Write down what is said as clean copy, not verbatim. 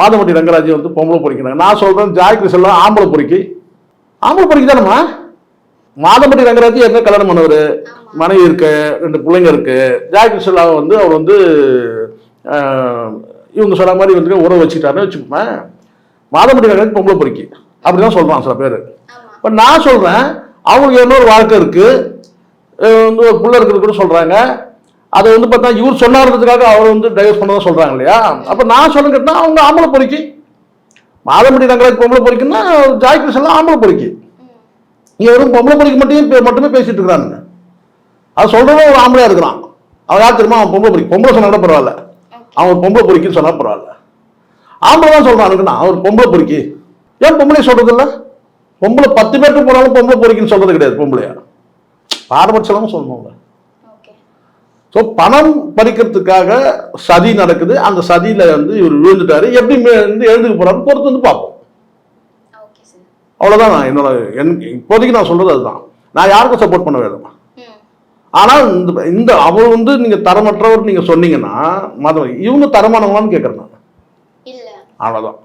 மாதம்பட்டி ரங்கராஜ் வந்து பொம்பளை பொறிக்கிறாங்க. நான் சொல்றேன் ஜாய் கிருஷ்ணன் ஆம்பளை பொறிக்கி தானேம்மா. மாதம்பட்டி ரங்கராஜ் என்ன கல்யாணம் பண்ணவர், மனைவி இருக்கு, 2 பிள்ளைங்க இருக்கு. ஜாய் கிருஷ்ணா வந்து அவர் வந்து இவங்க சொல்ற மாதிரி வந்து உறவு வச்சுக்கிட்டாருன்னு வச்சுக்கோங்க. மாதம்பட்டி ரங்கராஜ் பொம்பளை பொறிக்கி அப்படிதான் சொல்றான் சில பேர். இப்போ நான் சொல்றேன் அவங்களுக்கு இன்னொரு வாழ்க்கை இருக்கு, வந்து ஒரு பிள்ளை இருக்கிறது கூட சொல்றாங்க. அதை வந்து பார்த்தா இவர் சொன்னார்ன்றதுக்காக அவர் வந்து டைவர்ஸ் பண்ணதான் சொல்றாங்க இல்லையா. அப்போ நான் சொல்ல கேட்டா அவங்க ஆம்பளை பொறிக்கி, மாதம்பட்டி ரங்கராஜ் பொம்பளை பொறிக்குன்னா ஜாய் கிருஷ்ணன் ஆம்பளை பொறிக்கி. இங்க வெறும் பொம்பளை பொறிக்கு மட்டுமே பேசிட்டு இருக்கிறானுங்க. அது சொல்றவன் ஒரு ஆம்பளையா இருக்கிறான். அவன் யார் தெரியுமா, அவன் பொம்பளை பொறிக்கி. பொம்பளை சொன்னா கூட பரவாயில்ல, அவன் பொம்பளை பொறிக்குன்னு சொன்னா பரவாயில்ல. ஆம்பளை தான் சொல்றானுங்கண்ணா அவர் பொம்பளை பொறிக்கி. ஏன் பொம்பளை சொல்றது இல்லை? பொம்பளை 10 பேருக்கு போனாலும் பொம்பளை பொறிக்குன்னு சொல்றது கிடையாது. பொம்பளையா பாரபட்சம் சொல்லணும்ல. ஸோ பணம் பறிக்கிறதுக்காக சதி நடக்குது. அந்த சதியில வந்து இவர் விழுந்துட்டாரு. எப்படி வந்து எழுந்துக்கு போறாரு பொறுத்து வந்து பார்ப்போம். அவ்வளவுதான் என்னோட இப்போதைக்கு நான் சொல்றது அதுதான். நான் யாருக்கும் சப்போர்ட் பண்ண வேணும். ஆனா இந்த அவர் வந்து நீங்க தரமற்றவர் நீங்க சொன்னீங்கன்னா இவங்க தரமானவங்களான்னு கேட்கறேன் நான். அவ்வளவுதான்.